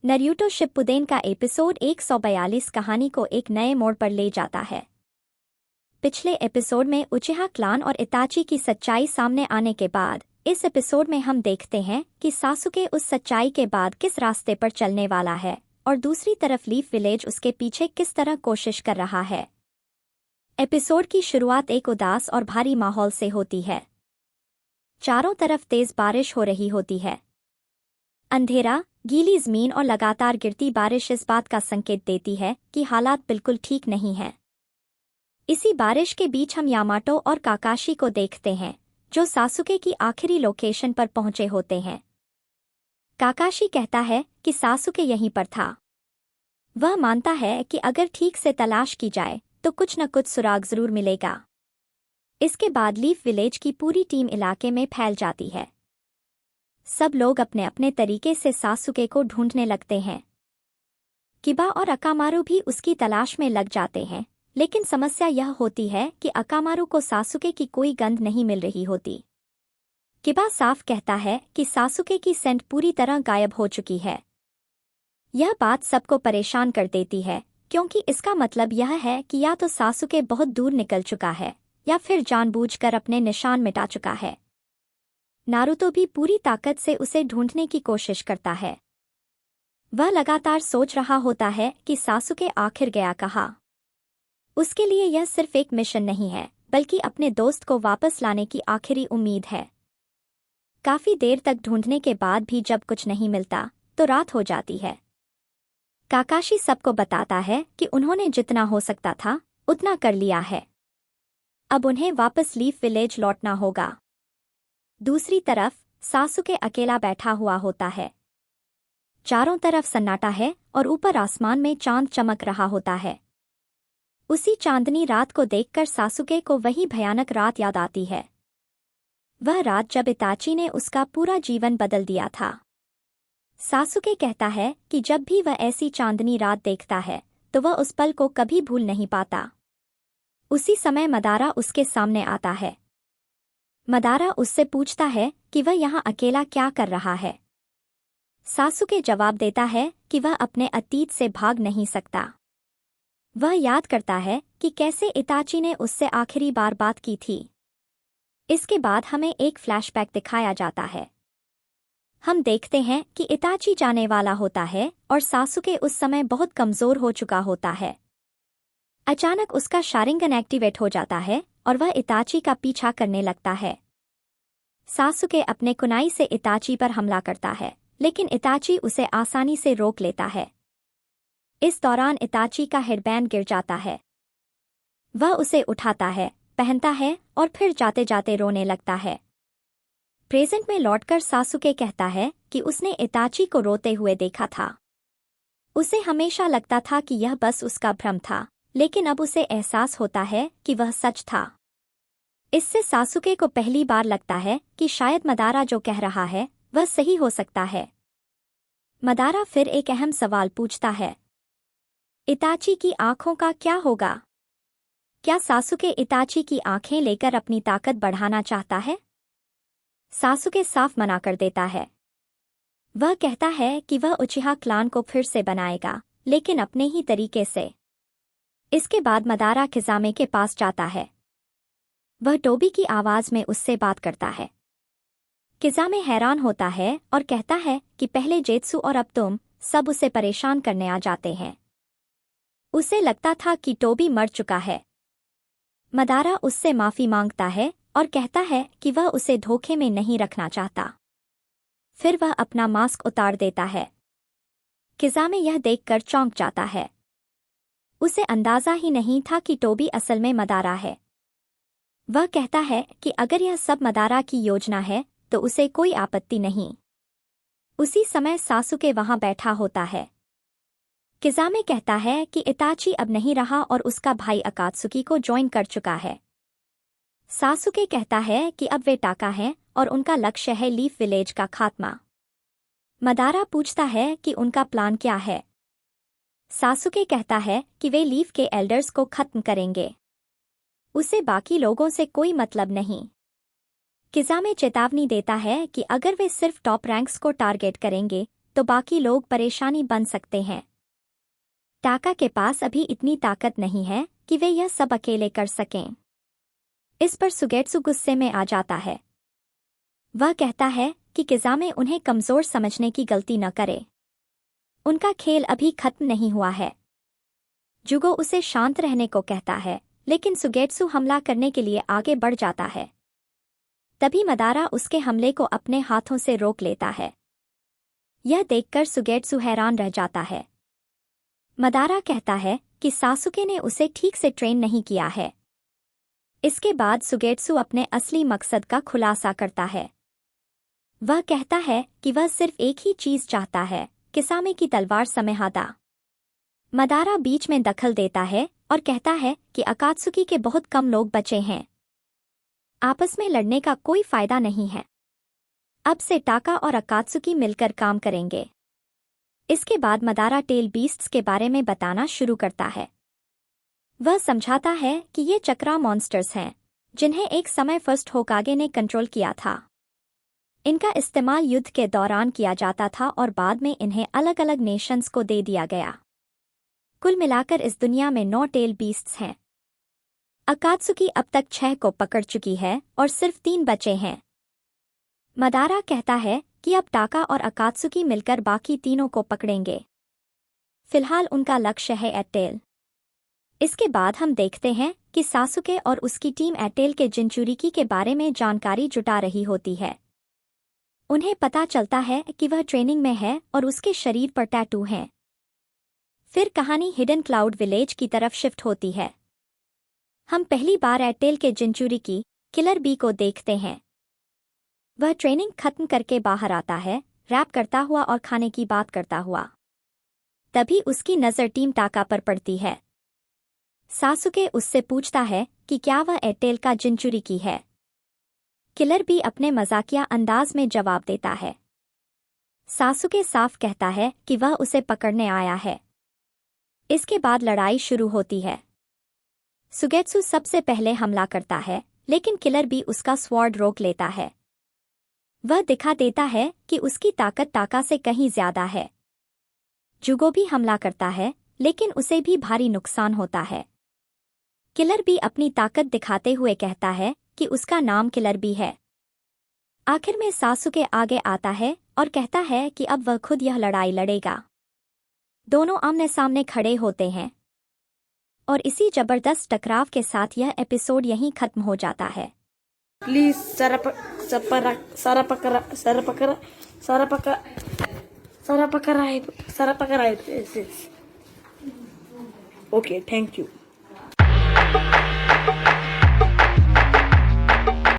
Naruto शिप्पुदेन का episode 142 कहानी को एक नए मोड़ पर ले जाता है। पिछले एपिसोड में उचिहा क्लान और इताची की सच्चाई सामने आने के बाद इस एपिसोड में हम देखते हैं कि सासुके उस सच्चाई के बाद किस रास्ते पर चलने वाला है और दूसरी तरफ लीफ विलेज उसके पीछे किस तरह कोशिश कर रहा है। एपिसोड की शुरुआत एक उदास और भारी माहौल से होती है। चारों तरफ तेज बारिश हो रही होती है। अंधेरा, गीली जमीन और लगातार गिरती बारिश इस बात का संकेत देती है कि हालात बिल्कुल ठीक नहीं हैं। इसी बारिश के बीच हम यामाटो और काकाशी को देखते हैं, जो सासुके की आखिरी लोकेशन पर पहुंचे होते हैं। काकाशी कहता है कि सासुके यहीं पर था। वह मानता है कि अगर ठीक से तलाश की जाए तो कुछ न कुछ सुराग जरूर मिलेगा। इसके बाद लीफ विलेज की पूरी टीम इलाके में फैल जाती है। सब लोग अपने अपने तरीके से सासुके को ढूंढने लगते हैं। किबा और अकामारू भी उसकी तलाश में लग जाते हैं, लेकिन समस्या यह होती है कि अकामारू को सासुके की कोई गंध नहीं मिल रही होती। किबा साफ कहता है कि सासुके की सेंट पूरी तरह गायब हो चुकी है। यह बात सबको परेशान कर देती है, क्योंकि इसका मतलब यह है कि या तो सासुके बहुत दूर निकल चुका है या फिर जानबूझकर अपने निशान मिटा चुका है। नारुतो भी पूरी ताकत से उसे ढूंढने की कोशिश करता है। वह लगातार सोच रहा होता है कि सासुके आखिर गया कहाँ। उसके लिए यह सिर्फ एक मिशन नहीं है, बल्कि अपने दोस्त को वापस लाने की आखिरी उम्मीद है। काफी देर तक ढूंढने के बाद भी जब कुछ नहीं मिलता तो रात हो जाती है। काकाशी सबको बताता है कि उन्होंने जितना हो सकता था उतना कर लिया है। अब उन्हें वापस लीफ विलेज लौटना होगा। दूसरी तरफ सासुके अकेला बैठा हुआ होता है। चारों तरफ सन्नाटा है और ऊपर आसमान में चांद चमक रहा होता है। उसी चांदनी रात को देखकर सासुके को वही भयानक रात याद आती है। वह रात जब इताची ने उसका पूरा जीवन बदल दिया था। सासुके कहता है कि जब भी वह ऐसी चांदनी रात देखता है तो वह उस पल को कभी भूल नहीं पाता। उसी समय मदारा उसके सामने आता है। मदारा उससे पूछता है कि वह यहाँ अकेला क्या कर रहा है। सासुके जवाब देता है कि वह अपने अतीत से भाग नहीं सकता। वह याद करता है कि कैसे इताची ने उससे आखिरी बार बात की थी। इसके बाद हमें एक फ्लैशबैक दिखाया जाता है। हम देखते हैं कि इताची जाने वाला होता है और सासुके उस समय बहुत कमजोर हो चुका होता है। अचानक उसका शारिंगन एक्टिवेट हो जाता है और वह इताची का पीछा करने लगता है। सासुके अपने कुनाई से इताची पर हमला करता है, लेकिन इताची उसे आसानी से रोक लेता है। इस दौरान इताची का हेडबैंड गिर जाता है। वह उसे उठाता है, पहनता है और फिर जाते जाते रोने लगता है। प्रेजेंट में लौटकर सासुके कहता है कि उसने इताची को रोते हुए देखा था। उसे हमेशा लगता था कि यह बस उसका भ्रम था, लेकिन अब उसे एहसास होता है कि वह सच था। इससे सासुके को पहली बार लगता है कि शायद मदारा जो कह रहा है वह सही हो सकता है। मदारा फिर एक अहम सवाल पूछता है, इताची की आंखों का क्या होगा? क्या सासुके इताची की आंखें लेकर अपनी ताकत बढ़ाना चाहता है? सासुके साफ मना कर देता है। वह कहता है कि वह उचिहा क्लान को फिर से बनाएगा, लेकिन अपने ही तरीके से। इसके बाद मदारा किजामे के पास जाता है। वह टोबी की आवाज में उससे बात करता है। किजामे हैरान होता है और कहता है कि पहले जेत्सु और अब तुम सब उसे परेशान करने आ जाते हैं। उसे लगता था कि टोबी मर चुका है। मदारा उससे माफी मांगता है और कहता है कि वह उसे धोखे में नहीं रखना चाहता। फिर वह अपना मास्क उतार देता है। किजामे यह देखकर चौंक जाता है। उसे अंदाजा ही नहीं था कि टोबी असल में मदारा है। वह कहता है कि अगर यह सब मदारा की योजना है तो उसे कोई आपत्ति नहीं। उसी समय सासुके वहां बैठा होता है। किजामे कहता है कि इताची अब नहीं रहा और उसका भाई अकात्सुकी को ज्वाइन कर चुका है। सासुके कहता है कि अब वे टाका हैं और उनका लक्ष्य है लीफ विलेज का खात्मा। मदारा पूछता है कि उनका प्लान क्या है। सासुके कहता है कि वे लीफ के एल्डर्स को खत्म करेंगे। उसे बाकी लोगों से कोई मतलब नहीं। किजामे चेतावनी देता है कि अगर वे सिर्फ टॉप रैंक्स को टारगेट करेंगे तो बाकी लोग परेशानी बन सकते हैं। टाका के पास अभी इतनी ताकत नहीं है कि वे यह सब अकेले कर सकें। इस पर सुगेत्सु गुस्से में आ जाता है। वह कहता है कि किज़ामे उन्हें कमज़ोर समझने की गलती न करे। उनका खेल अभी खत्म नहीं हुआ है। जुगो उसे शांत रहने को कहता है, लेकिन सुगेत्सु हमला करने के लिए आगे बढ़ जाता है। तभी मदारा उसके हमले को अपने हाथों से रोक लेता है। यह देखकर सुगेत्सु हैरान रह जाता है। मदारा कहता है कि सासुके ने उसे ठीक से ट्रेन नहीं किया है। इसके बाद सुगेत्सु अपने असली मकसद का खुलासा करता है। वह कहता है कि वह सिर्फ एक ही चीज चाहता है, किसामे की तलवार समेहादा। मदारा बीच में दखल देता है और कहता है कि अकात्सुकी के बहुत कम लोग बचे हैं। आपस में लड़ने का कोई फायदा नहीं है। अब से टाका और अकात्सुकी मिलकर काम करेंगे। इसके बाद मदारा टेल बीस्ट्स के बारे में बताना शुरू करता है। वह समझाता है कि ये चक्रा मॉन्स्टर्स हैं, जिन्हें एक समय फर्स्ट होकागे ने कंट्रोल किया था। इनका इस्तेमाल युद्ध के दौरान किया जाता था और बाद में इन्हें अलग अलग नेशंस को दे दिया गया। कुल मिलाकर इस दुनिया में 9 टेल बीस्ट्स हैं। अकात्सुकी अब तक 6 को पकड़ चुकी है और सिर्फ 3 बचे हैं। मदारा कहता है कि अब टाका और अकात्सुकी मिलकर बाकी तीनों को पकड़ेंगे। फिलहाल उनका लक्ष्य है एटेल। इसके बाद हम देखते हैं कि सासुके और उसकी टीम एटेल के जिनचुरिकी के बारे में जानकारी जुटा रही होती है। उन्हें पता चलता है कि वह ट्रेनिंग में है और उसके शरीर पर टैटू हैं। फिर कहानी हिडन क्लाउड विलेज की तरफ शिफ्ट होती है। हम पहली बार एटेल के जिनचुरिकी किलर बी को देखते हैं। वह ट्रेनिंग खत्म करके बाहर आता है, रैप करता हुआ और खाने की बात करता हुआ। तभी उसकी नज़र टीम टाका पर पड़ती है। सासुके उससे पूछता है कि क्या वह एटेल का जिनचुरिकी है। किलर भी अपने मजाकिया अंदाज में जवाब देता है। सासुके साफ कहता है कि वह उसे पकड़ने आया है। इसके बाद लड़ाई शुरू होती है। सुगेत्सु सबसे पहले हमला करता है, लेकिन किलर भी उसका स्वॉर्ड रोक लेता है। वह दिखा देता है कि उसकी ताकत टाका से कहीं ज्यादा है। जुगो भी हमला करता है, लेकिन उसे भी भारी नुकसान होता है। किलर भी अपनी ताकत दिखाते हुए कहता है कि उसका नाम किलर भी है। आखिर में सासुके आगे आता है और कहता है कि अब वह खुद यह लड़ाई लड़ेगा। दोनों आमने सामने खड़े होते हैं और इसी जबरदस्त टकराव के साथ यह एपिसोड यहीं खत्म हो जाता है। Please Sarapakara. Okay, thank you.